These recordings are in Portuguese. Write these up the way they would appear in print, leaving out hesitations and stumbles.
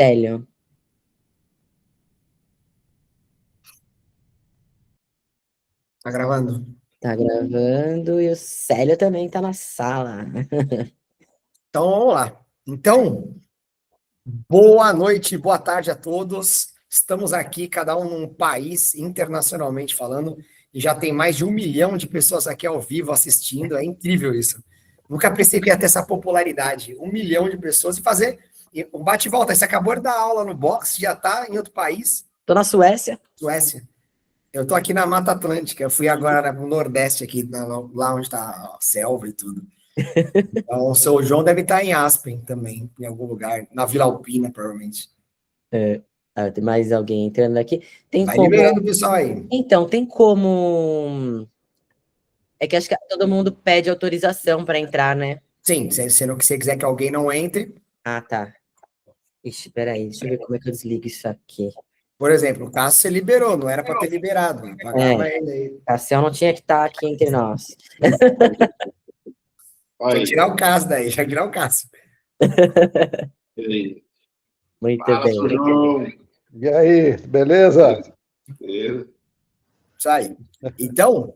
Célio. Tá gravando? Tá gravando e o Célio também tá na sala. Então, vamos lá. Então, boa noite, boa tarde a todos. Estamos aqui, cada um num país, internacionalmente falando, e já tem mais de 1 milhão de pessoas aqui ao vivo assistindo. É incrível isso. Nunca pensei que ia ter essa popularidade. 1 milhão de pessoas e fazer um bate e volta. Você acabou de dar aula no box, já está em outro país, Tô na Suécia. Suécia. Eu tô aqui na Mata Atlântica. Eu fui agora no Nordeste, aqui, lá onde está a selva e tudo. Então, o seu João deve estar em Aspen também, em algum lugar, na Vila Alpina, provavelmente. Tem mais alguém entrando aqui. Tem Vai como. liberando o pessoal aí. Então, tem como. É que acho que todo mundo pede autorização para entrar, né? Sim, se não que você quiser que alguém não entre, Ah, tá. Ixi, peraí, deixa eu ver como é que eu desligo isso aqui. por exemplo, o Cássio você liberou, não era para ter liberado, pagava ele aí. Cassiel não tinha que estar aqui entre nós. Tinha que tirar o Cássio daí, já tirar o Cássio. Muito Fala, bem. seu João. E aí, beleza? Isso aí. Então,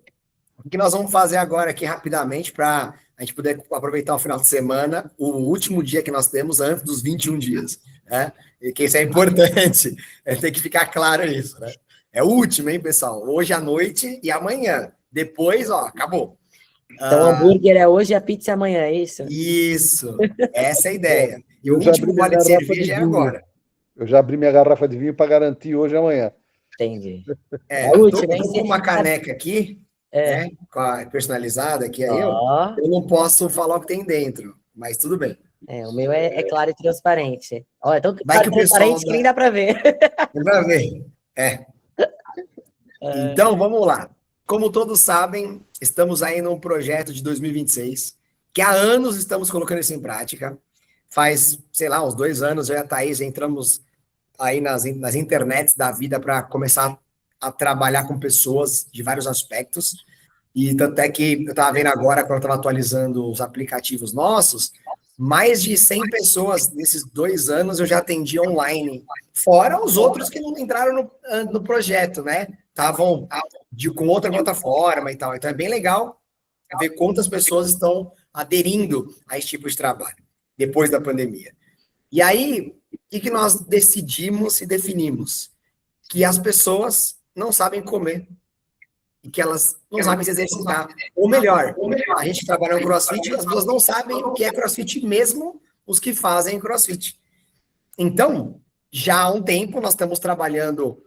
o que nós vamos fazer agora aqui rapidamente para a gente poder aproveitar o final de semana, o último dia que nós temos antes dos 21 dias, né? E que isso é importante, tem que ficar claro isso, né? É o último, hein, pessoal? Hoje à noite e amanhã. Depois, ó, acabou. Então, o hambúrguer é hoje e a pizza é amanhã, é isso? Isso, essa é a ideia. E o Eu já último abri minha gole de garrafa de cerveja é vinho. agora. Eu já abri minha garrafa de vinho para garantir hoje e amanhã. Entendi. É, É eu útil, tô hein? com uma caneca aqui, né, personalizada aqui, aí Ó, eu não posso falar o que tem dentro, mas tudo bem. o meu é claro e transparente. Ó, é tão Vai claro que e o pessoal transparente que nem dá para ver. Vai ver. É. Então, vamos lá. Como todos sabem, estamos aí num projeto de 2026, que há anos estamos colocando isso em prática. Faz, sei lá, uns 2 anos, eu e a Thaís entramos aí nas internets da vida para começar a trabalhar com pessoas de vários aspectos. E tanto é que eu estava vendo agora, quando eu estava atualizando os aplicativos nossos, mais de 100 pessoas nesses 2 anos eu já atendi online. Fora os outros que não entraram no projeto, né? Estavam com outra plataforma e tal. Então é bem legal ver quantas pessoas estão aderindo a esse tipo de trabalho depois da pandemia. E aí, o que nós decidimos e definimos? Que as pessoas não sabem comer e que elas não sabem se exercitar. Ou melhor, a gente trabalha no CrossFit e as pessoas não sabem o que é CrossFit mesmo os que fazem CrossFit. Então, já há um tempo nós estamos trabalhando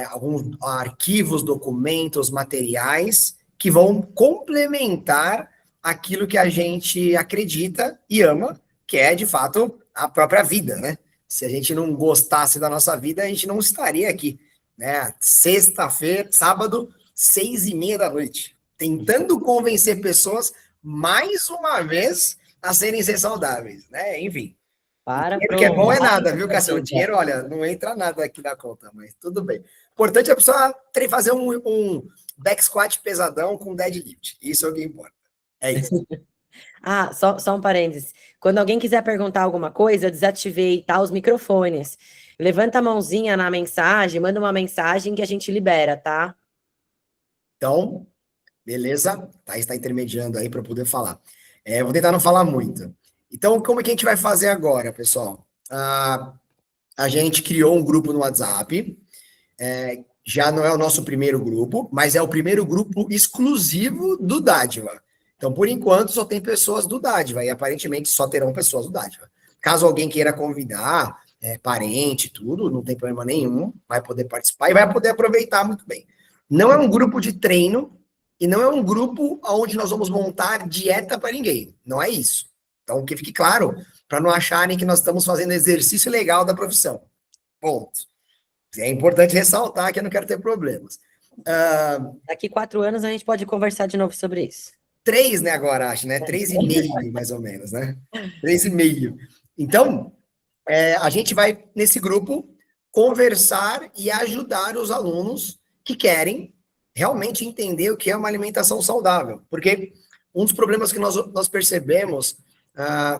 alguns arquivos, documentos, materiais que vão complementar aquilo que a gente acredita e ama, que é, de fato, a própria vida, né? Se a gente não gostasse da nossa vida, a gente não estaria aqui, né? Sexta-feira, sábado, 6:30 da noite, tentando convencer pessoas, mais uma vez, a ser saudáveis, né? Enfim. Para Dinheiro que é bom é nada, viu, Cassião? Dinheiro, olha, não entra nada aqui na conta, mas tudo bem. Importante é a pessoa fazer um back squat pesadão com deadlift. Isso é o que importa. É isso. Ah, só um parênteses. Quando alguém quiser perguntar alguma coisa, eu desativei, tá, os microfones. Levanta a mãozinha na mensagem, manda uma mensagem que a gente libera, tá? Então, beleza? Thaís está intermediando aí para poder falar. Vou tentar não falar muito. Então, como é que a gente vai fazer agora, pessoal? A gente criou um grupo no WhatsApp. Já não é o nosso primeiro grupo, mas é o primeiro grupo exclusivo do Dádiva. Então, por enquanto, só tem pessoas do Dádiva, e aparentemente só terão pessoas do Dádiva. Caso alguém queira convidar, parente, tudo, não tem problema nenhum, vai poder participar e vai poder aproveitar muito bem. Não é um grupo de treino e não é um grupo onde nós vamos montar dieta para ninguém. Não é isso. Então, que fique claro, para não acharem que nós estamos fazendo exercício legal da profissão. Ponto. É importante ressaltar que eu não quero ter problemas. Daqui 4 anos a gente pode conversar de novo sobre isso. 3, né, agora, acho, né? 3,5, mais ou menos, né? 3,5. Então, a gente vai, nesse grupo, conversar e ajudar os alunos que querem realmente entender o que é uma alimentação saudável. Porque um dos problemas que nós percebemos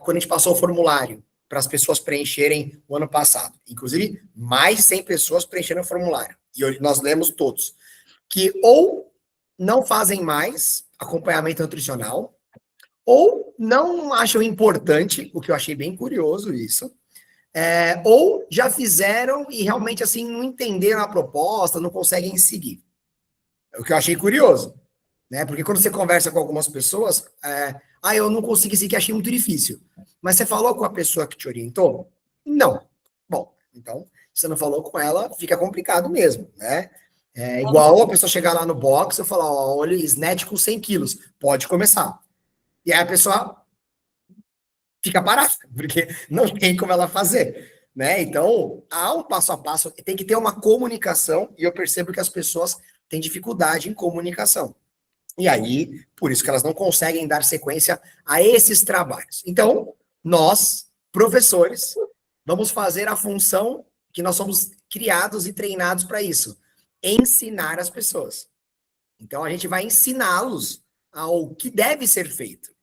quando a gente passou o formulário, para as pessoas preencherem o ano passado. Inclusive, mais de 100 pessoas preencheram o formulário. E nós lemos todos. Que ou não fazem mais acompanhamento nutricional, ou não acham importante, o que eu achei bem curioso isso, ou já fizeram e realmente assim não entenderam a proposta, não conseguem seguir. O que eu achei curioso, né? Porque quando você conversa com algumas pessoas, eu não consegui seguir, achei muito difícil. Mas você falou com a pessoa que te orientou? Não. Bom, então, se você não falou com ela, fica complicado mesmo, né? É igual a pessoa chegar lá no box e falar, ó, olha, snatch com 100 quilos, pode começar. E aí a pessoa fica parada, porque não tem como ela fazer, né? Então, há um passo a passo, tem que ter uma comunicação, e eu percebo que as pessoas têm dificuldade em comunicação. E aí, por isso que elas não conseguem dar sequência a esses trabalhos. Então, nós, professores, vamos fazer a função que nós somos criados e treinados para isso, ensinar as pessoas. Então, a gente vai ensiná-los ao que deve ser feito.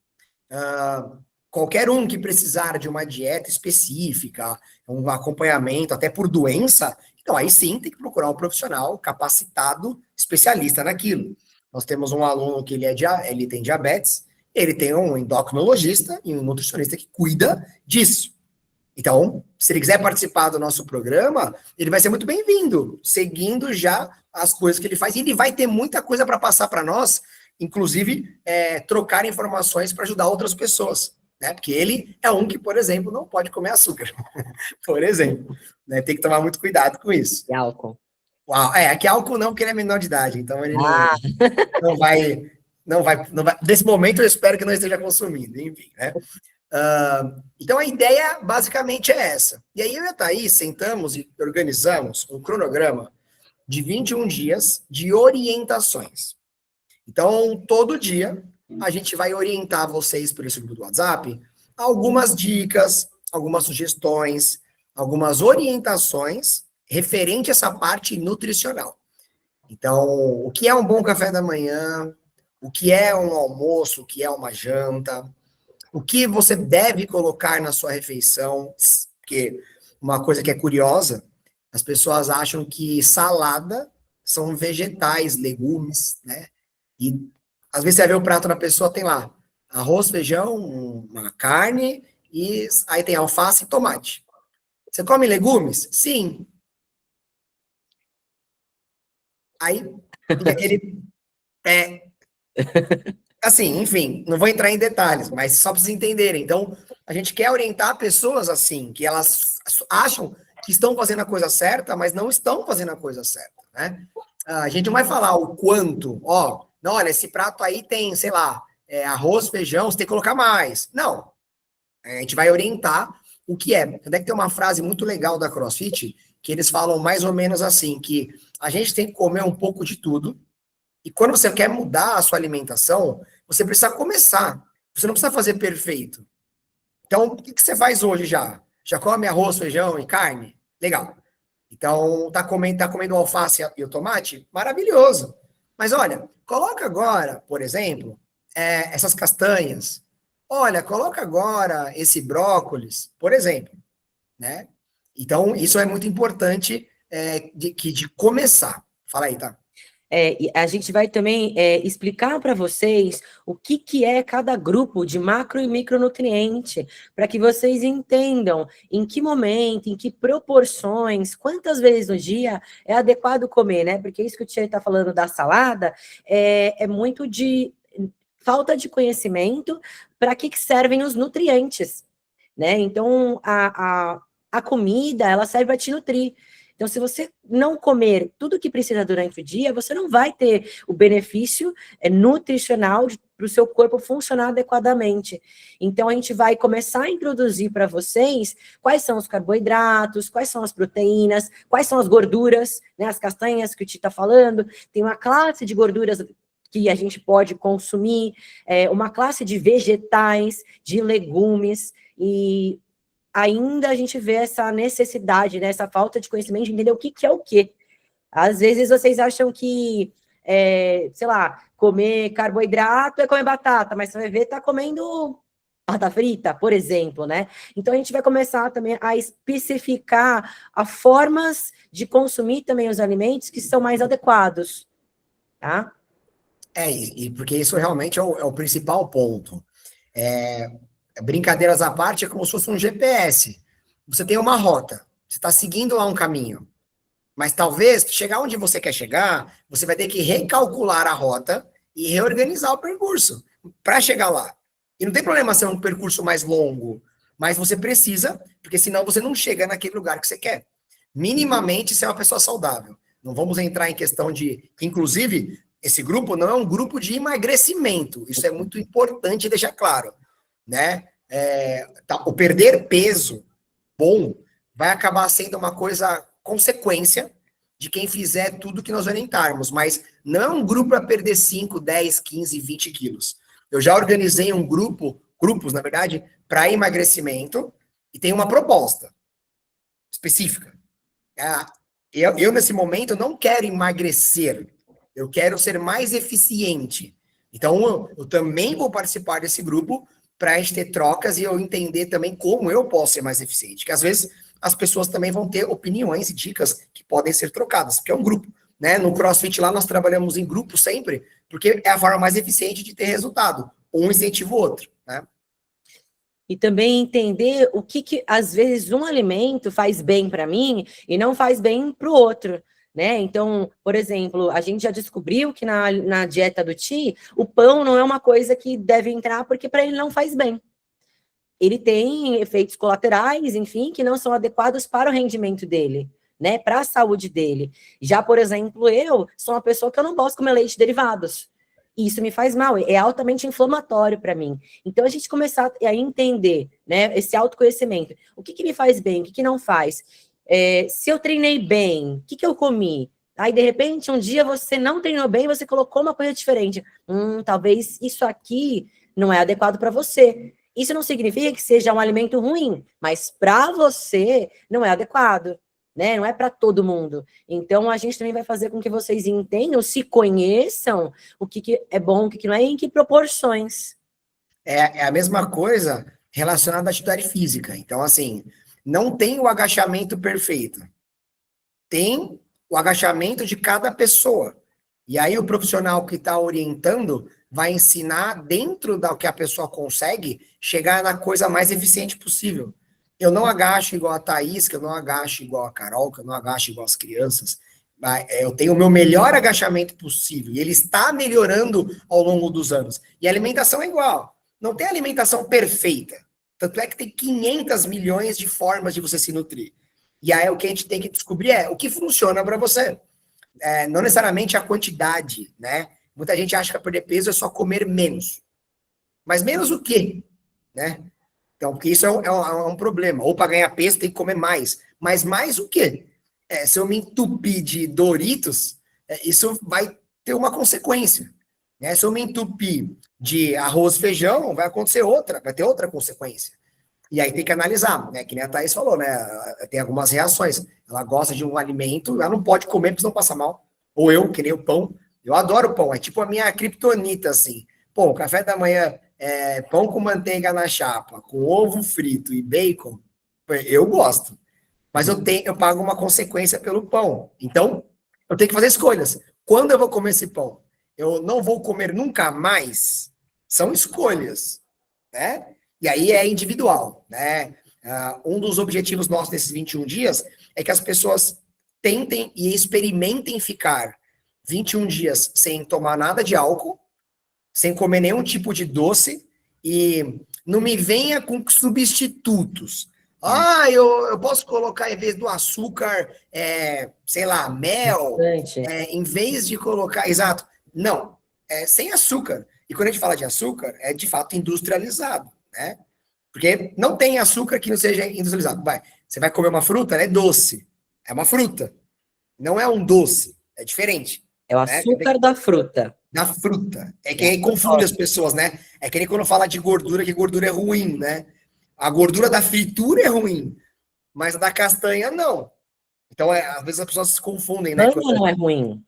Qualquer um que precisar de uma dieta específica, um acompanhamento, até por doença, então aí sim tem que procurar um profissional capacitado, especialista naquilo. Nós temos um aluno que ele tem diabetes, ele tem um endocrinologista e um nutricionista que cuida disso. Então, se ele quiser participar do nosso programa, ele vai ser muito bem-vindo, seguindo já as coisas que ele faz. E ele vai ter muita coisa para passar para nós, inclusive trocar informações para ajudar outras pessoas. Né? Porque ele é um que, por exemplo, não pode comer açúcar. Por exemplo. Né? Tem que tomar muito cuidado com isso. E álcool. Aqui álcool não, porque ele é menor de idade. Então, ele não vai... Nesse momento, eu espero que não esteja consumindo. Enfim, né? Então, a ideia basicamente é essa. E aí, eu e a Thaís sentamos e organizamos um cronograma de 21 dias de orientações. Então, todo dia, a gente vai orientar vocês por esse grupo do WhatsApp algumas dicas, algumas sugestões, algumas orientações referente a essa parte nutricional. Então, o que é um bom café da manhã, o que é um almoço, o que é uma janta, o que você deve colocar na sua refeição, porque uma coisa que é curiosa, as pessoas acham que salada são vegetais, legumes, né? E às vezes você vê o prato da pessoa, tem lá arroz, feijão, uma carne, e aí tem alface e tomate. Você come legumes? Sim. Aí fica aquele... Assim, enfim, não vou entrar em detalhes, mas só para vocês entenderem. Então, a gente quer orientar pessoas assim, que elas acham que estão fazendo a coisa certa, mas não estão fazendo a coisa certa, né? A gente não vai falar o quanto, não, olha, esse prato aí tem, sei lá, arroz, feijão, você tem que colocar mais. Não. A gente vai orientar o que é. Até que tem uma frase muito legal da CrossFit, que eles falam mais ou menos assim, que a gente tem que comer um pouco de tudo, e quando você quer mudar a sua alimentação, você precisa começar. Você não precisa fazer perfeito. Então, o que você faz hoje já? Já come arroz, feijão e carne? Legal. Então, tá comendo alface e o tomate? Maravilhoso. Mas olha, coloca agora, por exemplo, essas castanhas. Olha, coloca agora esse brócolis, por exemplo. Né? Então, isso é muito importante de começar. Fala aí, tá? E a gente vai também explicar para vocês o que é cada grupo de macro e micronutriente, para que vocês entendam em que momento, em que proporções, quantas vezes no dia é adequado comer, né? Porque isso que o Tia está falando da salada é muito de falta de conhecimento para que servem os nutrientes, né? Então, a comida, ela serve para te nutrir. Então, se você não comer tudo que precisa durante o dia, você não vai ter o benefício nutricional para o seu corpo funcionar adequadamente. Então, a gente vai começar a introduzir para vocês quais são os carboidratos, quais são as proteínas, quais são as gorduras, né, as castanhas que o Ti está falando. Tem uma classe de gorduras que a gente pode consumir, uma classe de vegetais, de legumes, e ainda a gente vê essa necessidade, né, essa falta de conhecimento de entender o que é o quê. Às vezes vocês acham que, sei lá, comer carboidrato é comer batata, mas você vai ver, tá comendo batata frita, por exemplo, né? Então, a gente vai começar também a especificar as formas de consumir também os alimentos que são mais adequados, tá? E porque isso realmente é o principal ponto. Brincadeiras à parte, é como se fosse um GPS. Você tem uma rota, você está seguindo lá um caminho, mas talvez, chegar onde você quer chegar, você vai ter que recalcular a rota e reorganizar o percurso para chegar lá. E não tem problema ser um percurso mais longo, mas você precisa, porque senão você não chega naquele lugar que você quer. Minimamente, ser uma pessoa saudável. Não vamos entrar em questão de... Inclusive, esse grupo não é um grupo de emagrecimento. Isso é muito importante deixar claro, né? O perder peso bom vai acabar sendo uma coisa consequência de quem fizer tudo que nós orientarmos, mas não é um grupo para perder 5, 10, 15, 20 quilos. Eu já organizei grupos, na verdade, para emagrecimento e tem uma proposta específica. Eu, nesse momento, não quero emagrecer, eu quero ser mais eficiente. Então, eu também vou participar desse grupo para a gente ter trocas e eu entender também como eu posso ser mais eficiente. Que às vezes as pessoas também vão ter opiniões e dicas que podem ser trocadas, porque é um grupo, né? No CrossFit lá nós trabalhamos em grupo sempre, porque é a forma mais eficiente de ter resultado. Um incentiva o outro, né? E também entender o que às vezes um alimento faz bem para mim e não faz bem para o outro, né? Então, por exemplo, a gente já descobriu que na dieta do Ti, o pão não é uma coisa que deve entrar porque para ele não faz bem. Ele tem efeitos colaterais, enfim, que não são adequados para o rendimento dele, né? Para a saúde dele. Já, por exemplo, eu sou uma pessoa que eu não posso comer leite derivados. Isso me faz mal, é altamente inflamatório para mim. Então, a gente começar a entender, né, esse autoconhecimento. O que me faz bem, o que não faz? Se eu treinei bem, o que eu comi? Aí, de repente, um dia você não treinou bem, você colocou uma coisa diferente. Talvez isso aqui não é adequado para você. Isso não significa que seja um alimento ruim, mas para você não é adequado, né? Não é para todo mundo. Então, a gente também vai fazer com que vocês entendam, se conheçam o que é bom, o que não é, e em que proporções. É a mesma coisa relacionada à atividade física. Então, assim, não tem o agachamento perfeito. Tem o agachamento de cada pessoa. E aí o profissional que está orientando vai ensinar, dentro do que a pessoa consegue, chegar na coisa mais eficiente possível. Eu não agacho igual a Thaís, que eu não agacho igual a Carol, que eu não agacho igual as crianças. Eu tenho o meu melhor agachamento possível. E ele está melhorando ao longo dos anos. E a alimentação é igual. Não tem alimentação perfeita. Tanto é que tem 500 milhões de formas de você se nutrir. E aí o que a gente tem que descobrir é o que funciona para você. Não necessariamente a quantidade, né? Muita gente acha que perder peso é só comer menos. Mas menos o quê? Né? Então, porque isso é um problema. Ou para ganhar peso tem que comer mais. Mas mais o quê? Se eu me entupir de Doritos, isso vai ter uma consequência. Né? Se eu me entupir de arroz e feijão, vai ter outra consequência. E aí tem que analisar, né? Que nem a Thaís falou, né? Tem algumas reações. Ela gosta de um alimento, ela não pode comer porque senão passa mal. Ou eu, que nem o pão. Eu adoro pão, é tipo a minha criptonita, assim. Pô, o café da manhã pão com manteiga na chapa, com ovo frito e bacon, eu gosto. Mas eu pago uma consequência pelo pão. Então, eu tenho que fazer escolhas. Quando eu vou comer esse pão? Eu não vou comer nunca mais? São escolhas, né? E aí é individual, né? Um dos objetivos nossos nesses 21 dias é que as pessoas tentem e experimentem ficar 21 dias sem tomar nada de álcool, sem comer nenhum tipo de doce, e não me venha com substitutos. Eu posso colocar, em vez do açúcar, sei lá, mel, em vez de colocar... Exato. Não, sem açúcar. E quando a gente fala de açúcar, é de fato industrializado, né? Porque não tem açúcar que não seja industrializado. Você vai comer uma fruta, é doce. É uma fruta. Não é um doce. É diferente. É o açúcar da fruta. Da fruta. É que aí confunde as pessoas, né? É que nem quando fala de gordura, que gordura é ruim, né? A gordura da fritura é ruim, mas a da castanha não. Então, às vezes as pessoas se confundem, né? Não é ruim.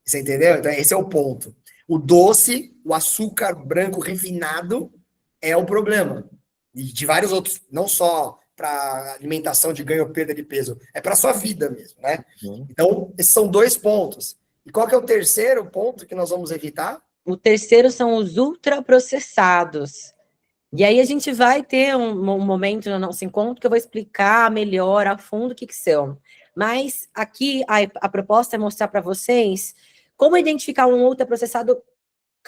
Você entendeu? Então, esse é o ponto. O doce, o açúcar branco refinado, é um problema. E de vários outros, não só para alimentação de ganho ou perda de peso, é para a sua vida mesmo, né? Então, esses são 2 pontos. E qual que é o terceiro ponto que nós vamos evitar? O terceiro são os ultraprocessados. E aí a gente vai ter um momento no nosso encontro que eu vou explicar melhor, a fundo, o que são. Mas aqui a proposta é mostrar para vocês como identificar um ultraprocessado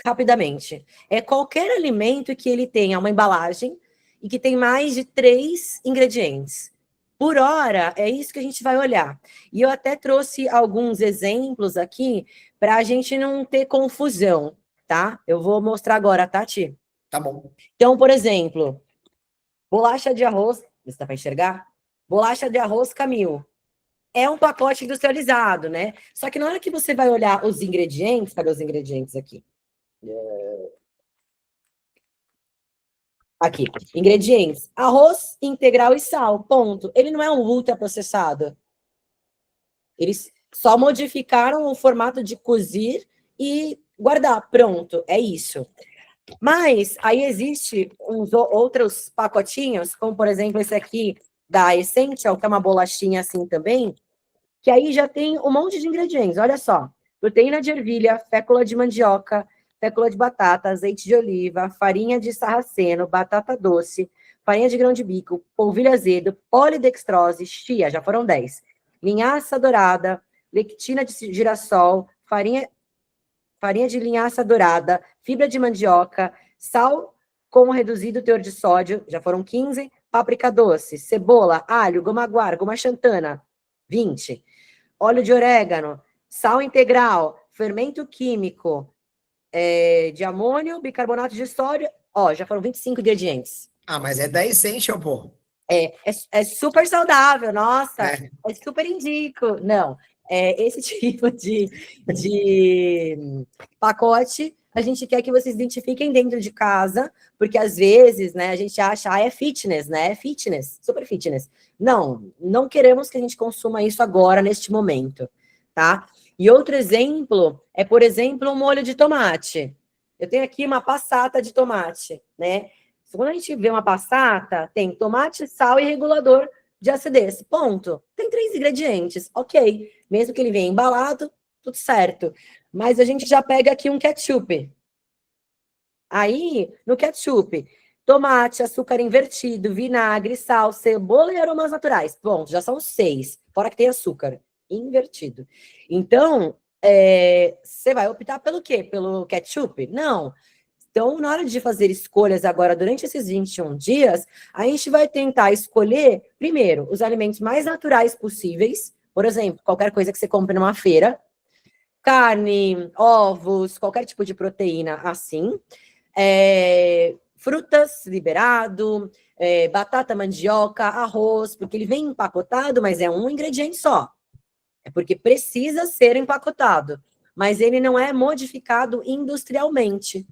rapidamente. É qualquer alimento que ele tenha uma embalagem e que tem mais de 3 ingredientes. Por hora, é isso que a gente vai olhar. E eu até trouxe alguns exemplos aqui para a gente não ter confusão, tá? Eu vou mostrar agora, Tati. Tá bom. Então, por exemplo, bolacha de arroz, você dá para enxergar? Bolacha de arroz Camil. É um pacote industrializado, né? Só que na hora que você vai olhar os ingredientes, cadê os ingredientes aqui? Aqui, ingredientes, arroz integral e sal, ponto. Ele não é um ultraprocessado. Eles só modificaram o formato de cozir e guardar, pronto, é isso. Mas aí existe uns outros pacotinhos, como por exemplo esse aqui da Essential, que é uma bolachinha assim também, que aí já tem um monte de ingredientes, olha só. Proteína de ervilha, fécula de mandioca, fécula de batata, azeite de oliva, farinha de sarraceno, batata doce, farinha de grão de bico, polvilho azedo, polidextrose, chia, já foram 10. Linhaça dourada, lectina de girassol, farinha de linhaça dourada, fibra de mandioca, sal com reduzido teor de sódio, já foram 15, páprica doce, cebola, alho, goma guar, goma xantana, 20. Óleo de orégano, sal integral, fermento químico, de amônio, bicarbonato de sódio, ó, já foram 25 ingredientes. Ah, mas é da Essential, pô. É super saudável, nossa, é super indico. Não, esse tipo de pacote a gente quer que vocês identifiquem dentro de casa, porque às vezes, né, a gente acha, é fitness, né, é fitness, super fitness. Não queremos que a gente consuma isso agora, neste momento, tá? E outro exemplo é, por exemplo, um molho de tomate. Eu tenho aqui uma passata de tomate, né? Quando a gente vê uma passata, tem tomate, sal e regulador de acidez. Ponto. Tem 3 ingredientes. Ok. Mesmo que ele venha embalado, tudo certo. Mas a gente já pega aqui um ketchup. Aí, no ketchup, tomate, açúcar invertido, vinagre, sal, cebola e aromas naturais. Ponto. Já são 6. Fora que tem açúcar invertido. Então, você vai optar pelo quê? Pelo ketchup? Não. Então, na hora de fazer escolhas agora, durante esses 21 dias, a gente vai tentar escolher, primeiro, os alimentos mais naturais possíveis. Por exemplo, qualquer coisa que você compre numa feira. Carne, ovos, qualquer tipo de proteína assim. Frutas, liberado. Batata, mandioca, arroz, porque ele vem empacotado, mas é um ingrediente só. É porque precisa ser empacotado. Mas ele não é modificado industrialmente.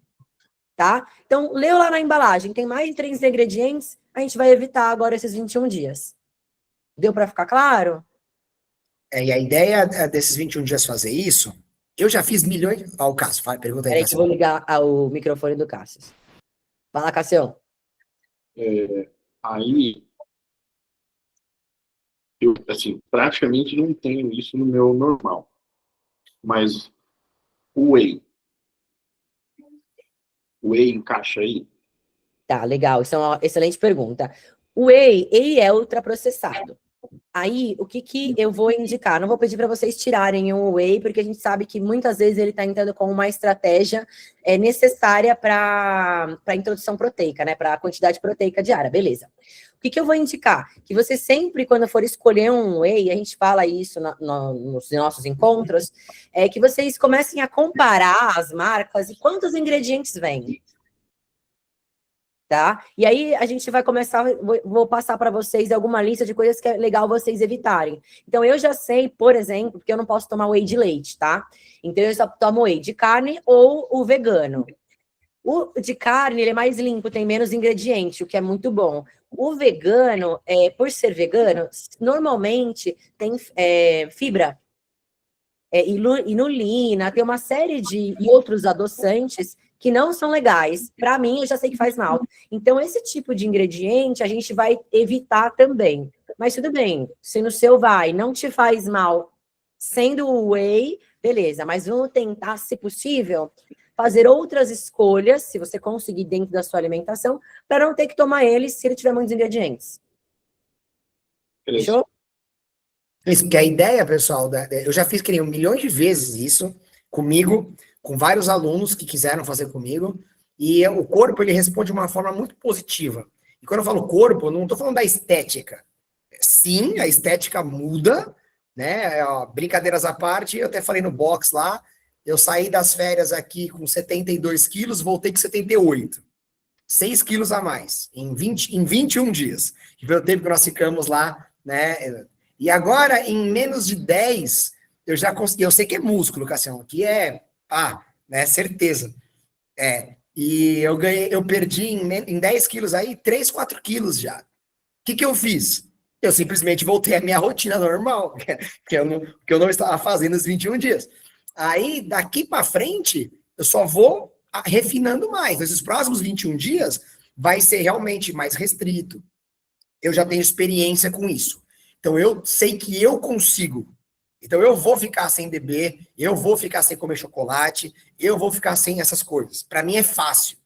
Tá? Então, leu lá na embalagem, tem mais de 3 ingredientes, a gente vai evitar agora esses 21 dias. Deu para ficar claro? E a ideia desses 21 dias fazer isso, eu já fiz milhões... o Cássio, pergunta aí, Peraí que eu vou ligar o microfone do Cássio. Fala, Cássio. Aí, eu, assim, praticamente não tenho isso no meu normal. Mas o whey encaixa aí? Tá, legal. Isso é uma excelente pergunta. O whey, ele é ultraprocessado. Aí, o que eu vou indicar? Não vou pedir para vocês tirarem o whey, porque a gente sabe que muitas vezes ele está entrando como uma estratégia necessária para a introdução proteica, né? Para a quantidade proteica diária, beleza. O que eu vou indicar? Que você sempre, quando for escolher um whey, a gente fala isso nos nossos encontros, que vocês comecem a comparar as marcas e quantos ingredientes vêm. Tá? E aí a gente vai começar, vou passar para vocês alguma lista de coisas que é legal vocês evitarem. Então eu já sei, por exemplo, porque eu não posso tomar whey de leite, tá? Então eu só tomo whey de carne ou o vegano. O de carne, ele é mais limpo, tem menos ingrediente, o que é muito bom. O vegano, por ser vegano, normalmente tem fibra, inulina, tem uma série de outros adoçantes que não são legais. Para mim, eu já sei que faz mal. Então, esse tipo de ingrediente a gente vai evitar também. Mas tudo bem, se no seu não te faz mal, sendo o whey, beleza. Mas vamos tentar, se possível, fazer outras escolhas, se você conseguir dentro da sua alimentação, para não ter que tomar ele se ele tiver muitos ingredientes. Beleza. Fechou? Isso, porque a ideia, pessoal, eu já fiz que nem milhões de vezes isso comigo, com vários alunos que quiseram fazer comigo, e o corpo, ele responde de uma forma muito positiva. E quando eu falo corpo, eu não estou falando da estética. Sim, a estética muda, né? Ó, brincadeiras à parte, eu até falei no box lá, eu saí das férias aqui com 72 quilos, voltei com 78. 6 quilos a mais, em 21 dias. Que foi o tempo que nós ficamos lá, né? E agora, em menos de 10, eu já consegui. Eu sei que é músculo, Cassião, que é, né, certeza. E eu perdi em 10 quilos aí, 3, 4 quilos já. O que eu fiz? Eu simplesmente voltei à minha rotina normal, que eu não estava fazendo nos 21 dias. Aí, daqui para frente, eu só vou refinando mais. Nesses próximos 21 dias, vai ser realmente mais restrito. Eu já tenho experiência com isso. Então, eu sei que eu consigo. Então, eu vou ficar sem beber, eu vou ficar sem comer chocolate, eu vou ficar sem essas coisas. Para mim é fácil,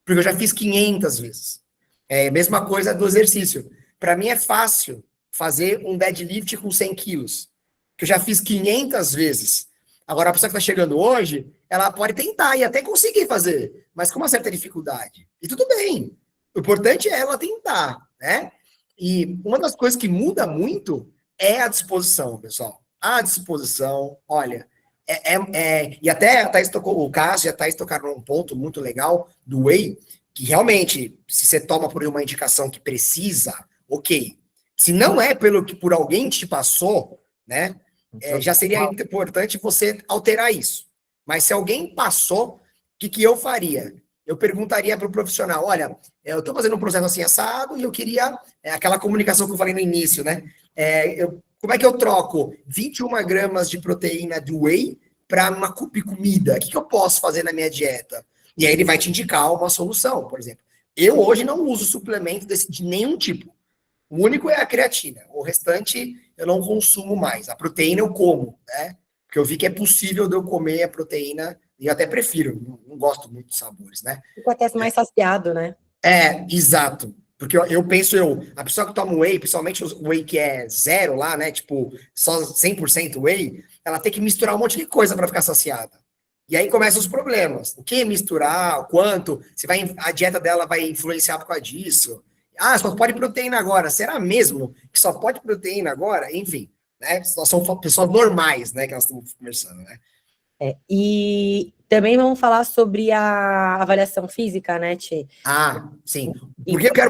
porque eu já fiz 500 vezes. É a mesma coisa do exercício. Para mim é fácil fazer um deadlift com 100 quilos, que eu já fiz 500 vezes. Agora, a pessoa que está chegando hoje, ela pode tentar e até conseguir fazer, mas com uma certa dificuldade. E tudo bem. O importante é ela tentar, né? E uma das coisas que muda muito é a disposição, pessoal. A disposição, olha, e até a Thaís tocou, o Cássio e a Thaís tocaram num ponto muito legal do whey, que realmente, se você toma por uma indicação que precisa, ok. Se não é por alguém que te passou, né, já seria importante você alterar isso. Mas se alguém passou, o que eu faria? Eu perguntaria para o profissional, olha, eu estou fazendo um processo assim assado e eu queria aquela comunicação que eu falei no início, né? Como é que eu troco 21 gramas de proteína do whey para uma comida? O que eu posso fazer na minha dieta? E aí ele vai te indicar uma solução, por exemplo. Eu hoje não uso suplemento de nenhum tipo. O único é a creatina. O restante eu não consumo mais. A proteína eu como, né? Porque eu vi que é possível de eu comer a proteína e eu até prefiro, não gosto muito dos sabores, né? Fico até mais saciado, né? Exato. Porque eu penso, a pessoa que toma whey, principalmente o whey que é zero lá, né? Tipo, só 100% whey, ela tem que misturar um monte de coisa para ficar saciada. E aí começam os problemas. O que misturar, o quanto, a dieta dela vai influenciar por causa disso. Só pode proteína agora. Será mesmo que só pode proteína agora? Enfim, né? Nós somos pessoas normais, né? Que nós estamos conversando, né? E também vamos falar sobre a avaliação física, né, Tchê? Sim.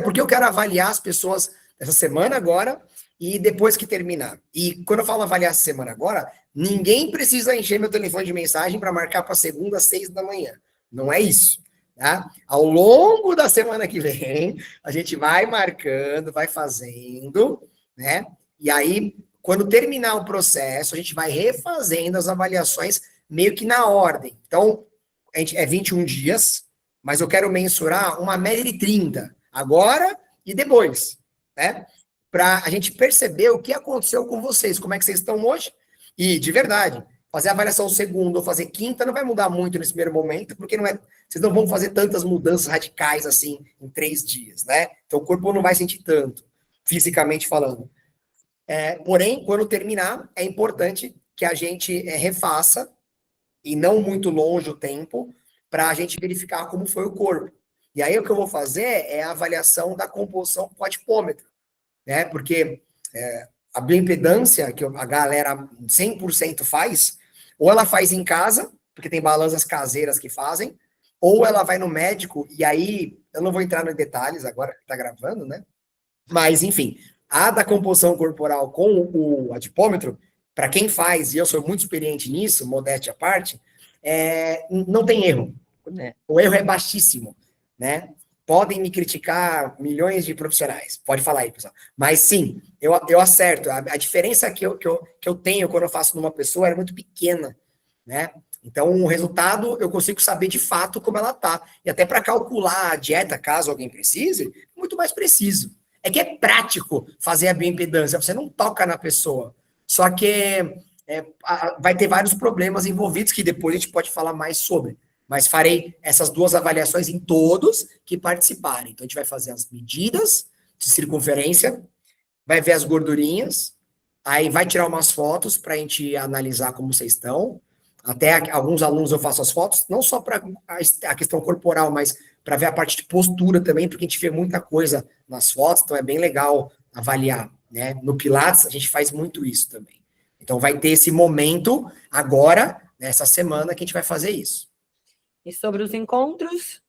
Porque eu quero avaliar as pessoas essa semana agora e depois que terminar. E quando eu falo avaliar essa semana agora, ninguém precisa encher meu telefone de mensagem para marcar para segunda, às 6 da manhã. Não é isso. Tá? Ao longo da semana que vem, a gente vai marcando, vai fazendo, né? E aí, quando terminar o processo, a gente vai refazendo as avaliações meio que na ordem. Então, a gente 21 dias, mas eu quero mensurar uma média de 30, agora e depois, né? Para a gente perceber o que aconteceu com vocês, como é que vocês estão hoje, e de verdade, fazer a avaliação segunda ou fazer quinta não vai mudar muito nesse primeiro momento, porque vocês não vão fazer tantas mudanças radicais assim em 3 dias, né? Então o corpo não vai sentir tanto, fisicamente falando. Porém, quando terminar, é importante que a gente refaça, e não muito longe o tempo, para a gente verificar como foi o corpo. E aí o que eu vou fazer é a avaliação da composição com adipômetro, né? Porque a bioimpedância, que a galera 100% faz, ou ela faz em casa, porque tem balanças caseiras que fazem, ou ela vai no médico, e aí, eu não vou entrar nos detalhes agora, que tá gravando, né? Mas, enfim, a da composição corporal com o adipômetro, para quem faz, e eu sou muito experiente nisso, modéstia à parte, não tem erro. O erro é baixíssimo, né? Podem me criticar milhões de profissionais, pode falar aí, pessoal. Mas sim, eu acerto. A diferença que eu tenho quando eu faço numa pessoa é muito pequena, né? Então, o resultado, eu consigo saber de fato como ela está. E até para calcular a dieta, caso alguém precise, é muito mais preciso. É que é prático fazer a bioimpedância, você não toca na pessoa. Só que vai ter vários problemas envolvidos que depois a gente pode falar mais sobre. Mas farei essas 2 avaliações em todos que participarem. Então, a gente vai fazer as medidas de circunferência, vai ver as gordurinhas, aí vai tirar umas fotos para a gente analisar como vocês estão. Até alguns alunos eu faço as fotos, não só para a questão corporal, mas para ver a parte de postura também, porque a gente vê muita coisa nas fotos, então é bem legal avaliar, né? No Pilates, a gente faz muito isso também. Então, vai ter esse momento agora, nessa semana, que a gente vai fazer isso. E sobre os encontros?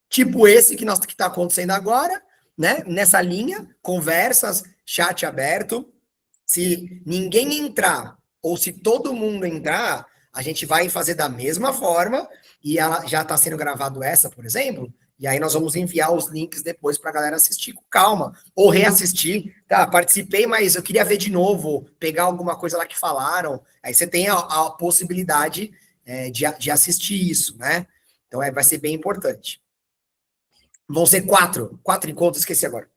Tipo esse que está acontecendo agora, né? Nessa linha, conversas, chat aberto. Se ninguém entrar, ou se todo mundo entrar, a gente vai fazer da mesma forma, e ela já está sendo gravado essa, por exemplo, e aí nós vamos enviar os links depois para a galera assistir com calma, ou reassistir. Tá, participei, mas eu queria ver de novo, pegar alguma coisa lá que falaram. Aí você tem a possibilidade de assistir isso, né? Então vai ser bem importante. Vão ser 4 encontros, esqueci agora.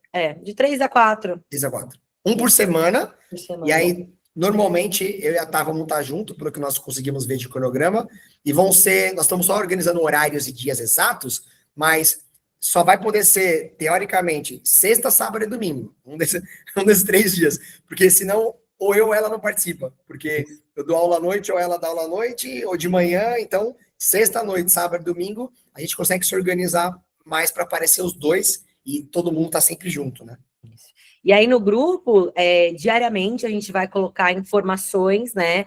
De 3 a 4. 3 a 4. Um por semana. Por semana. E aí, normalmente, eu e a Tá vamos estar junto, pelo que nós conseguimos ver de cronograma, e nós estamos só organizando horários e dias exatos, mas só vai poder ser, teoricamente, sexta, sábado e domingo, um desses 3 dias, porque senão, ou eu ou ela não participa, porque eu dou aula à noite, ou ela dá aula à noite, ou de manhã, então, sexta à noite, sábado e domingo, a gente consegue se organizar mais para aparecer os 2, e todo mundo tá sempre junto, né? E aí no grupo, diariamente, a gente vai colocar informações, né,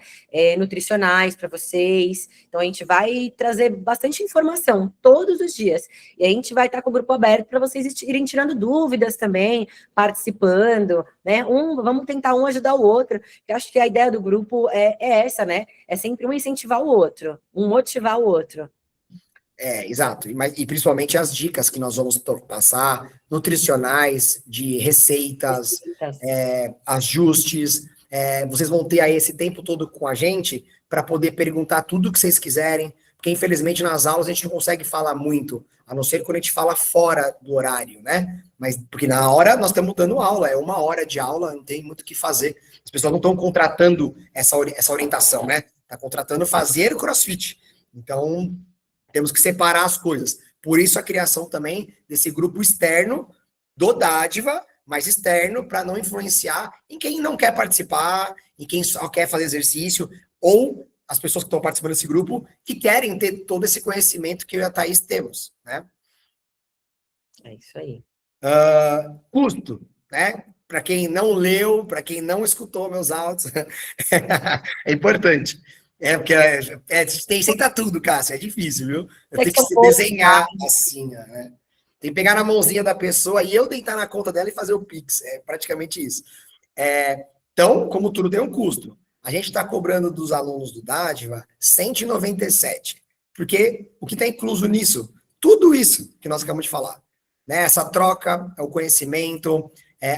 nutricionais para vocês. Então, a gente vai trazer bastante informação todos os dias. E a gente vai estar com o grupo aberto para vocês irem tirando dúvidas também, participando, né? Vamos tentar um ajudar o outro. Eu acho que a ideia do grupo é essa, né? É sempre um incentivar o outro, um motivar o outro. Exato. E principalmente as dicas que nós vamos passar, nutricionais, de receitas, ajustes. Vocês vão ter aí esse tempo todo com a gente para poder perguntar tudo o que vocês quiserem, porque infelizmente nas aulas a gente não consegue falar muito, a não ser quando a gente fala fora do horário, né? Mas porque na hora nós estamos dando aula, é 1 hora de aula, não tem muito o que fazer. As pessoas não estão contratando essa orientação, né? Está contratando fazer CrossFit. Então, temos que separar as coisas. Por isso a criação também desse grupo externo do Dádiva, mas externo para não influenciar em quem não quer participar, em quem só quer fazer exercício, ou as pessoas que estão participando desse grupo que querem ter todo esse conhecimento que eu e a Thaís temos, né? É isso aí. Custo, né? Para quem não leu, para quem não escutou meus áudios, é importante. Porque aceita tudo, Cássio, é difícil, viu? Eu tenho que desenhar assim, né? Tem que pegar na mãozinha da pessoa e eu deitar na conta dela e fazer o Pix, é praticamente isso. Então, como tudo tem um custo, a gente está cobrando dos alunos do Dádiva 197, porque o que está incluso nisso? Tudo isso que nós acabamos de falar, né? Essa troca, o conhecimento,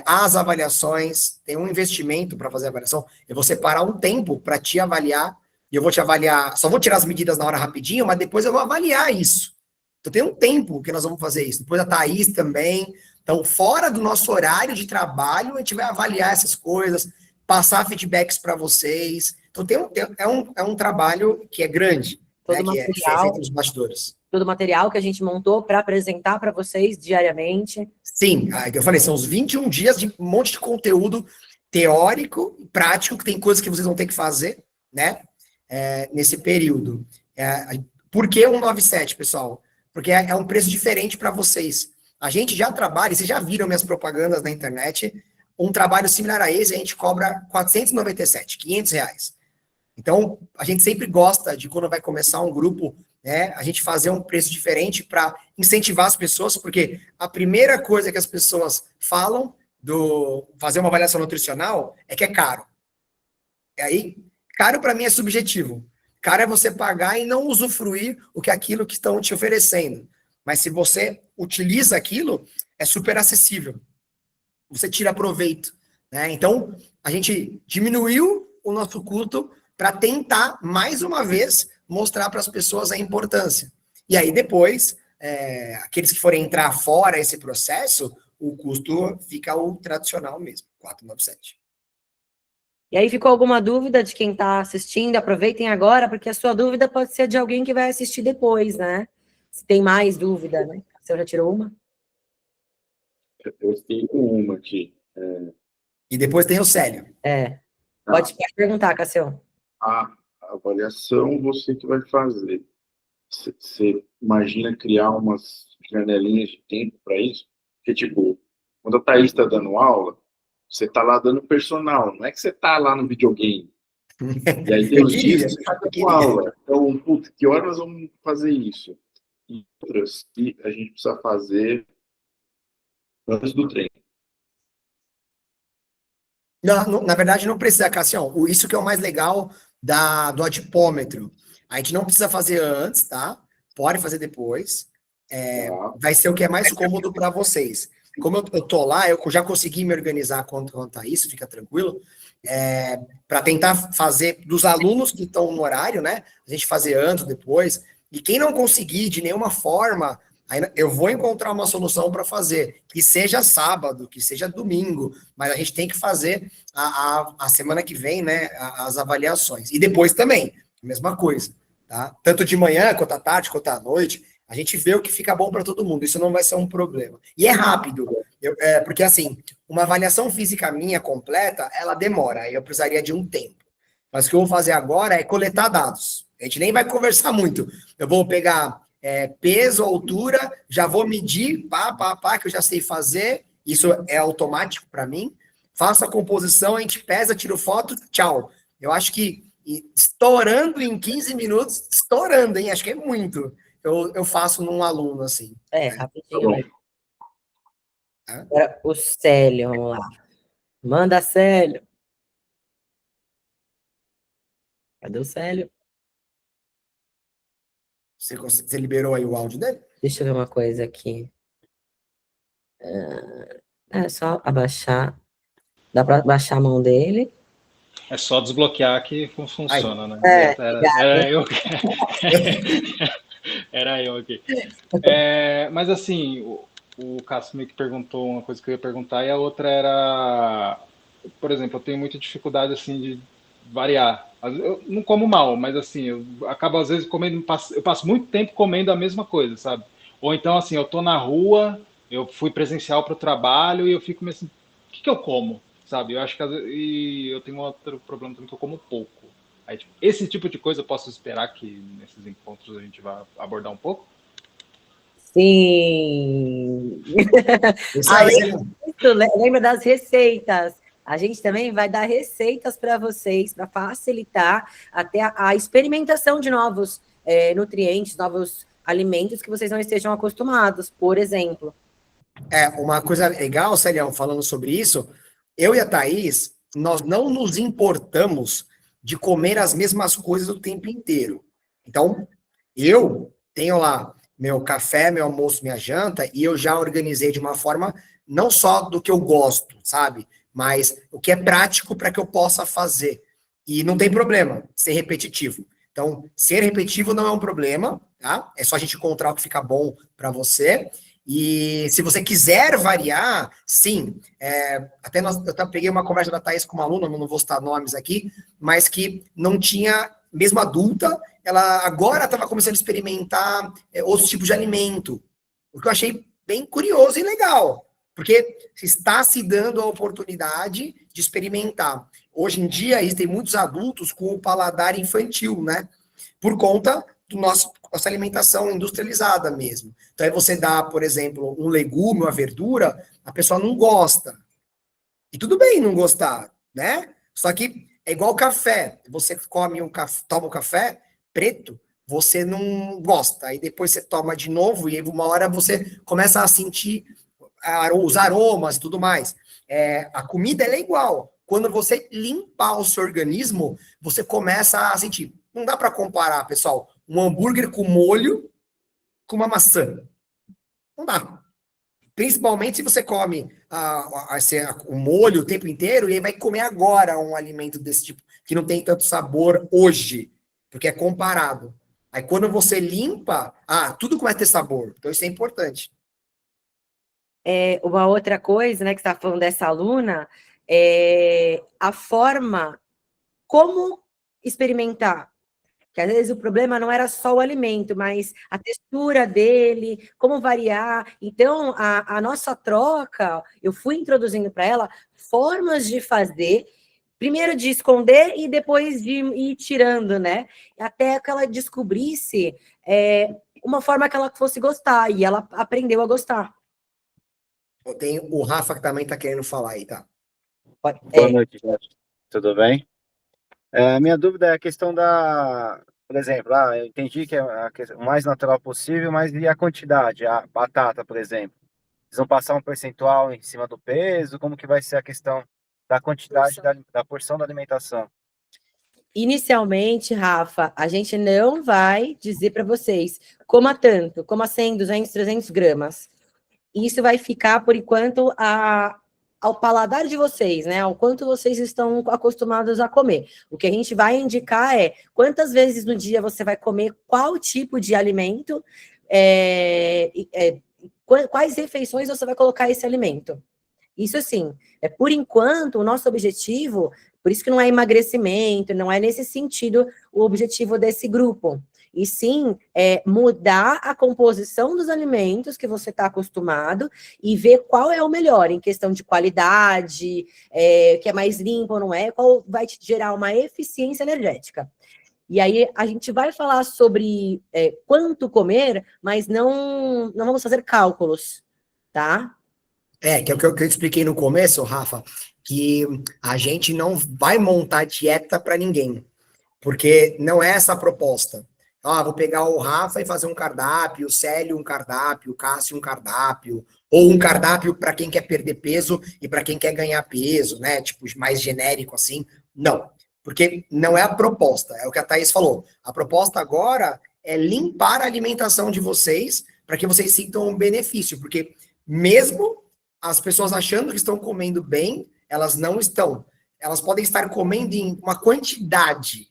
as avaliações, tem um investimento para fazer a avaliação, eu vou separar um tempo para te avaliar, e eu vou te avaliar, só vou tirar as medidas na hora rapidinho, mas depois eu vou avaliar isso. Então tem um tempo que nós vamos fazer isso. Depois a Thaís também. Então, fora do nosso horário de trabalho, a gente vai avaliar essas coisas, passar feedbacks para vocês. Então é um trabalho que é grande, né, que é feito nos bastidores. Todo o material que a gente montou para apresentar para vocês diariamente. Sim, eu falei, são os 21 dias de um monte de conteúdo teórico e prático, que tem coisas que vocês vão ter que fazer, né? Nesse período. Por que 197, pessoal? Porque é um preço diferente para vocês. A gente já trabalha, vocês já viram minhas propagandas na internet, um trabalho similar a esse, a gente cobra 497, R$500. Então, a gente sempre gosta de, quando vai começar um grupo, né, a gente fazer um preço diferente para incentivar as pessoas, porque a primeira coisa que as pessoas falam do fazer uma avaliação nutricional é que é caro. E aí, caro para mim é subjetivo. Caro é você pagar e não usufruir aquilo que estão te oferecendo. Mas se você utiliza aquilo, é super acessível. Você tira proveito, né? Então, a gente diminuiu o nosso custo para tentar, mais uma vez, mostrar para as pessoas a importância. E aí depois, aqueles que forem entrar fora esse processo, o custo fica o tradicional mesmo, 497. E aí ficou alguma dúvida de quem está assistindo? Aproveitem agora, porque a sua dúvida pode ser de alguém que vai assistir depois, né? Se tem mais dúvida, né? Você já tirou uma? Eu tenho uma aqui. E depois tem o Célio. Pode perguntar, Cassio. A avaliação você que vai fazer. Você imagina criar umas janelinhas de tempo para isso? Porque, tipo, quando a Thaís está dando aula, você está lá dando personal, não é que você está lá no videogame. E aí tem os dias que você está dando aula. Então, putz, que horas vamos fazer isso? E outras que a gente precisa fazer antes do treino. Não, na verdade, não precisa, Cassião. Isso que é o mais legal do adipômetro. A gente não precisa fazer antes, tá? Pode fazer depois. Vai ser o que é mais cômodo para vocês. Como eu tô lá, eu já consegui me organizar quanto a isso, fica tranquilo. Para tentar fazer dos alunos que estão no horário, né? A gente fazer antes, depois. E quem não conseguir de nenhuma forma, aí eu vou encontrar uma solução para fazer. Que seja sábado, que seja domingo, mas a gente tem que fazer a semana que vem, né? As avaliações. E depois também, mesma coisa, tá? Tanto de manhã, quanto à tarde, quanto à noite, a gente vê o que fica bom para todo mundo. Isso não vai ser um problema. E é rápido, porque assim, uma avaliação física minha completa, ela demora, aí eu precisaria de um tempo. Mas o que eu vou fazer agora é coletar dados. A gente nem vai conversar muito. Eu vou pegar peso, altura, já vou medir, que eu já sei fazer. Isso é automático para mim. Faço a composição, a gente pesa, tiro foto, tchau. Eu acho que estourando em 15 minutos, estourando, hein? Acho que é muito. Eu faço num aluno, assim. Rapidinho mesmo. Agora, o Célio, vamos lá. Manda, Célio. Cadê o Célio? Você liberou aí o áudio dele? Deixa eu ver uma coisa aqui. É só abaixar. Dá para baixar a mão dele. É só desbloquear que funciona, né? Era eu. Era eu aqui. Mas assim, o Cássio meio que perguntou uma coisa que eu ia perguntar, e a outra era, por exemplo, eu tenho muita dificuldade assim de variar. Eu não como mal, mas assim, eu acabo às vezes comendo, eu passo muito tempo comendo a mesma coisa, sabe? Ou então assim, eu tô na rua, eu fui presencial para o trabalho e eu fico meio assim, o que eu como? Sabe? Eu acho que e eu tenho outro problema também que eu como pouco. Aí, tipo, esse tipo de coisa eu posso esperar que nesses encontros a gente vá abordar um pouco? Sim! Além disso, lembra das receitas. A gente também vai dar receitas para vocês, para facilitar até a experimentação de novos nutrientes, novos alimentos que vocês não estejam acostumados, por exemplo. Uma coisa legal, Celião, falando sobre isso, eu e a Thaís, nós não nos importamos de comer as mesmas coisas o tempo inteiro. Então, eu tenho lá meu café, meu almoço, minha janta, e eu já organizei de uma forma não só do que eu gosto, sabe? Mas o que é prático para que eu possa fazer. E não tem problema ser repetitivo. Então, ser repetitivo não é um problema, tá? É só a gente encontrar o que fica bom para você. E se você quiser variar, sim. Eu peguei uma conversa da Thaís com uma aluna, não vou citar nomes aqui, mas que não tinha, mesmo adulta, ela agora estava começando a experimentar outros tipos de alimento. O que eu achei bem curioso e legal, porque está se dando a oportunidade de experimentar. Hoje em dia, existem muitos adultos com o paladar infantil, né? Por conta nossa alimentação industrializada mesmo. Então, aí você dá, por exemplo, um legume, uma verdura, a pessoa não gosta. E tudo bem não gostar, né? Só que é igual café. Você toma um café preto, você não gosta. Aí depois você toma de novo e uma hora você começa a sentir os aromas e tudo mais. A comida ela é igual. Quando você limpar o seu organismo, você começa a sentir. Não dá para comparar, pessoal, um hambúrguer com molho com uma maçã. Não dá. Principalmente se você come o molho o tempo inteiro e aí vai comer agora um alimento desse tipo, que não tem tanto sabor hoje, porque é comparado. Aí quando você limpa, tudo começa a ter sabor. Então isso é importante. Uma outra coisa, né, que você está falando dessa aluna, é a forma como experimentar. Que às vezes o problema não era só o alimento, mas a textura dele, como variar. Então, a nossa troca, eu fui introduzindo para ela formas de fazer, primeiro de esconder e depois de ir tirando, né? Até que ela descobrisse uma forma que ela fosse gostar, e ela aprendeu a gostar. Tem o Rafa que também está querendo falar aí, tá? Boa noite, gente. Tudo bem? Minha dúvida é a questão por exemplo, eu entendi que é o mais natural possível, mas e a quantidade? A batata, por exemplo, eles vão passar um percentual em cima do peso? Como que vai ser a questão da quantidade da porção da alimentação? Inicialmente, Rafa, a gente não vai dizer para vocês coma tanto, coma 100, 200, 300 gramas. Isso vai ficar, por enquanto, ao paladar de vocês, né? Ao quanto vocês estão acostumados a comer. O que a gente vai indicar é quantas vezes no dia você vai comer qual tipo de alimento, quais refeições você vai colocar esse alimento. Isso, assim, por enquanto, o nosso objetivo, por isso que não é emagrecimento, não é nesse sentido o objetivo desse grupo. E sim, mudar a composição dos alimentos que você está acostumado e ver qual é o melhor em questão de qualidade, que é mais limpo ou não é, qual vai te gerar uma eficiência energética. E aí a gente vai falar sobre quanto comer, mas não vamos fazer cálculos, tá? Que é o que eu expliquei no começo, Rafa, que a gente não vai montar dieta para ninguém, porque não é essa a proposta. Vou pegar o Rafa e fazer um cardápio, o Célio um cardápio, o Cássio um cardápio, ou um cardápio para quem quer perder peso e para quem quer ganhar peso, né? Tipo, mais genérico assim. Não, porque não é a proposta, é o que a Thaís falou. A proposta agora é limpar a alimentação de vocês para que vocês sintam um benefício, porque mesmo as pessoas achando que estão comendo bem, elas não estão. Elas podem estar comendo em uma quantidade,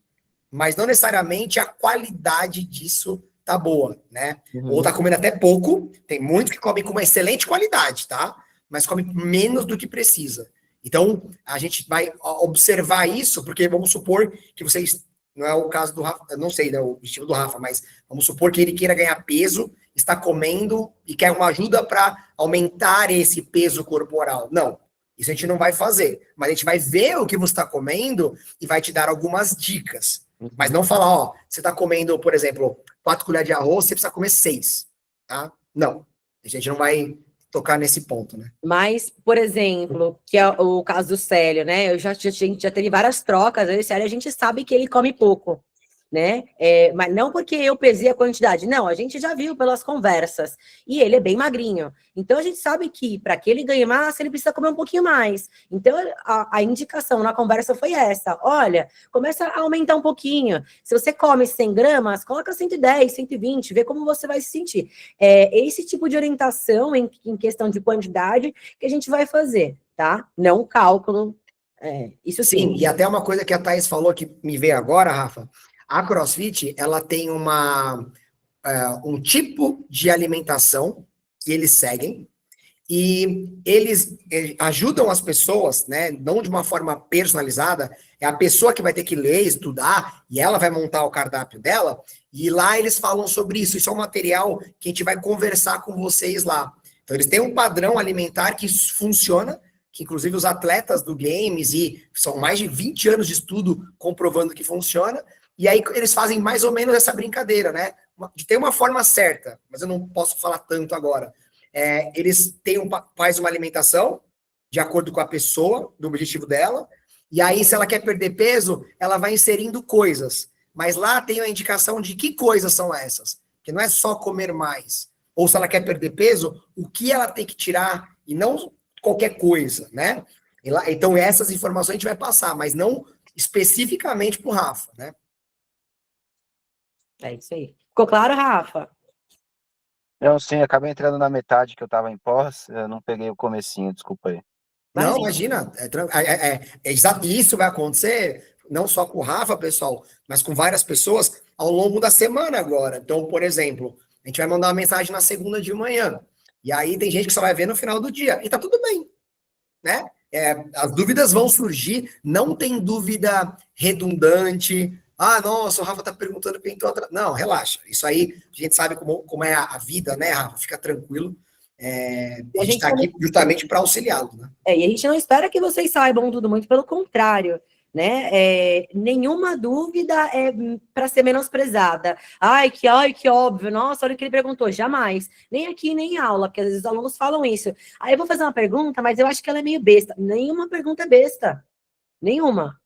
mas não necessariamente a qualidade disso tá boa, né? Ou tá comendo até pouco, tem muitos que comem com uma excelente qualidade, tá? Mas comem menos do que precisa. Então, a gente vai observar isso, porque vamos supor que vocês, não é o caso do Rafa, não sei, né, o objetivo do Rafa, mas vamos supor que ele queira ganhar peso, está comendo e quer uma ajuda para aumentar esse peso corporal. Não, isso a gente não vai fazer, mas a gente vai ver o que você está comendo e vai te dar algumas dicas. Mas não falar, você está comendo, por exemplo, 4 colheres de arroz, você precisa comer 6, tá? Não, a gente não vai tocar nesse ponto, né? Mas, por exemplo, que é o caso do Célio, né? A gente já teve várias trocas, o Célio a gente sabe que ele come pouco, né? Mas não porque eu pesei a quantidade, não, a gente já viu pelas conversas, e ele é bem magrinho, então a gente sabe que para que ele ganhe massa, ele precisa comer um pouquinho mais, então a indicação na conversa foi essa, olha, começa a aumentar um pouquinho, se você come 100 gramas, coloca 110, 120, vê como você vai se sentir, esse tipo de orientação em questão de quantidade que a gente vai fazer, tá? Não cálculo, isso sim. E até uma coisa que a Thaís falou que me veio agora, Rafa, a CrossFit, ela tem um tipo de alimentação que eles seguem e eles ajudam as pessoas, né, não de uma forma personalizada, é a pessoa que vai ter que ler, estudar, e ela vai montar o cardápio dela, e lá eles falam sobre isso. Isso é um material que a gente vai conversar com vocês lá. Então, eles têm um padrão alimentar que funciona, que inclusive os atletas do Games, e são mais de 20 anos de estudo comprovando que funciona, e aí eles fazem mais ou menos essa brincadeira, né? De ter uma forma certa, mas eu não posso falar tanto agora. Eles fazem uma alimentação de acordo com a pessoa, do objetivo dela, e aí se ela quer perder peso, ela vai inserindo coisas. Mas lá tem a indicação de que coisas são essas. Que não é só comer mais. Ou se ela quer perder peso, o que ela tem que tirar, e não qualquer coisa, né? Então essas informações a gente vai passar, mas não especificamente para o Rafa, né? É isso aí. Ficou claro, Rafa? Eu sim, acabei entrando na metade que eu tava em pós, eu não peguei o comecinho, desculpa aí. Não, imagina. Exato. E isso vai acontecer não só com o Rafa, pessoal, mas com várias pessoas ao longo da semana agora. Então, por exemplo, a gente vai mandar uma mensagem na segunda de manhã. E aí tem gente que só vai ver no final do dia. E tá tudo bem, né? As dúvidas vão surgir, não tem dúvida redundante. Ah, nossa, o Rafa tá perguntando quem tô atrás. Não, relaxa. Isso aí, a gente sabe como é a vida, né, Rafa? Fica tranquilo. A gente está aqui justamente para auxiliá-lo, né? E a gente não espera que vocês saibam tudo, muito pelo contrário, né? Nenhuma dúvida é para ser menosprezada. Ai, que óbvio, nossa, olha o que ele perguntou, jamais. Nem aqui, nem em aula, porque às vezes os alunos falam isso. Aí eu vou fazer uma pergunta, mas eu acho que ela é meio besta. Nenhuma pergunta é besta. Nenhuma.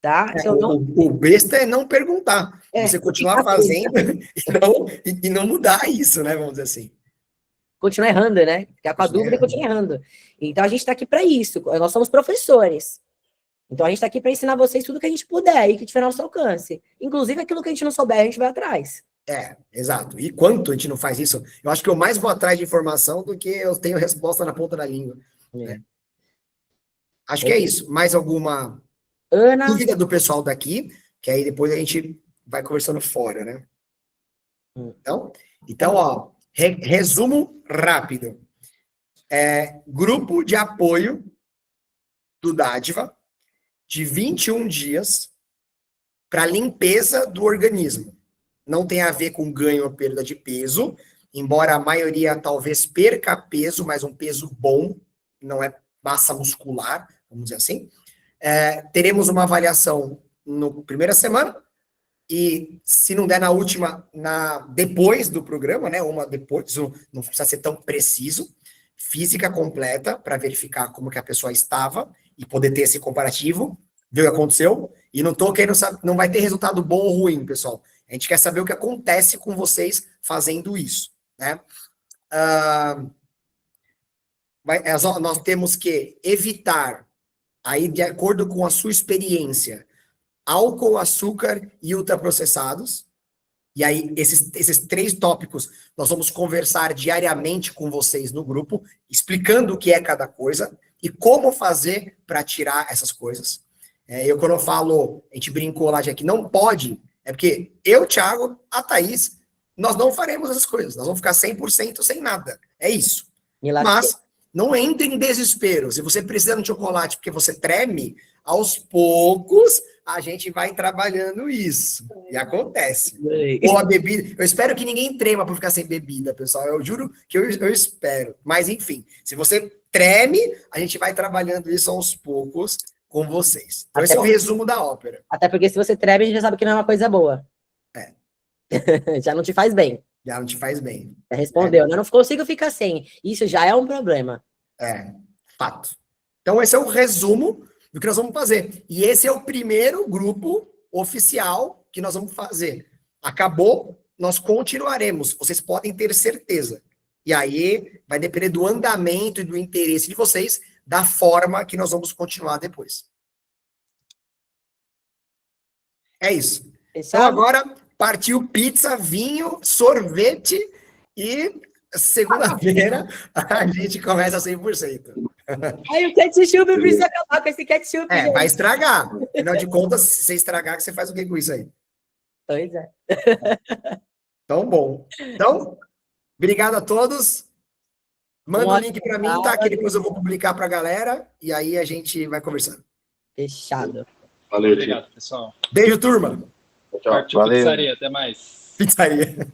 Tá? O besta é não perguntar. Você continuar fazendo e não mudar isso, né? Vamos dizer assim. Continua errando, né? Ficar com a dúvida e continua errando. Então, a gente está aqui para isso. Nós somos professores. Então, a gente está aqui para ensinar vocês tudo que a gente puder e que tiver ao nosso alcance. Inclusive, aquilo que a gente não souber, a gente vai atrás. Exato. E quanto a gente não faz isso? Eu acho que eu mais vou atrás de informação do que eu tenho resposta na ponta da língua. Né? Acho que é isso. Mais alguma dúvida do pessoal daqui? Que aí depois a gente vai conversando fora, né? Então, ó, resumo rápido. Grupo de apoio do Dádiva de 21 dias para limpeza do organismo. Não tem a ver com ganho ou perda de peso, embora a maioria talvez perca peso, mas um peso bom, não é massa muscular, vamos dizer assim. Teremos uma avaliação na primeira semana, e se não der na última, depois do programa, né? Uma depois, não precisa ser tão preciso, física completa, para verificar como que a pessoa estava e poder ter esse comparativo, ver o que aconteceu, e não tô querendo saber, não vai ter resultado bom ou ruim, pessoal. A gente quer saber o que acontece com vocês fazendo isso, né? Nós temos que evitar, aí de acordo com a sua experiência, álcool, açúcar e ultraprocessados. E aí, esses 3 tópicos, nós vamos conversar diariamente com vocês no grupo, explicando o que é cada coisa e como fazer para tirar essas coisas. Quando eu falo, a gente brincou lá de que não pode, é porque eu, Thiago, a Thaís, nós não faremos essas coisas. Nós vamos ficar 100% sem nada. É isso. Mas não entre em desespero. Se você precisa de um chocolate porque você treme, aos poucos a gente vai trabalhando isso. E acontece. Ou a bebida. Eu espero que ninguém trema por ficar sem bebida, pessoal. Eu juro que eu espero. Mas, enfim, se você treme, a gente vai trabalhando isso aos poucos com vocês. Então, esse é o resumo da ópera. Até porque se você treme, a gente já sabe que não é uma coisa boa. Já não te faz bem. Já não te faz bem. Já respondeu. Eu não consigo ficar sem. Isso já é um problema. Fato. Então, esse é o resumo do que nós vamos fazer. E esse é o primeiro grupo oficial que nós vamos fazer. Acabou, nós continuaremos. Vocês podem ter certeza. E aí, vai depender do andamento e do interesse de vocês, da forma que nós vamos continuar depois. É isso. Então, agora, partiu pizza, vinho, sorvete e segunda-feira a gente começa 100%. Aí o ketchup precisa acabar com esse ketchup. Vai estragar. Afinal de contas, se você estragar, você faz o que com isso aí? Pois é. Então, bom. Então, obrigado a todos. Manda o link para mim, tá? Que depois eu vou publicar para a galera e aí a gente vai conversando. Fechado. Valeu, Obrigado, pessoal. Beijo, turma. Tchau. Partiu pizzaria, até mais. Pizzaria.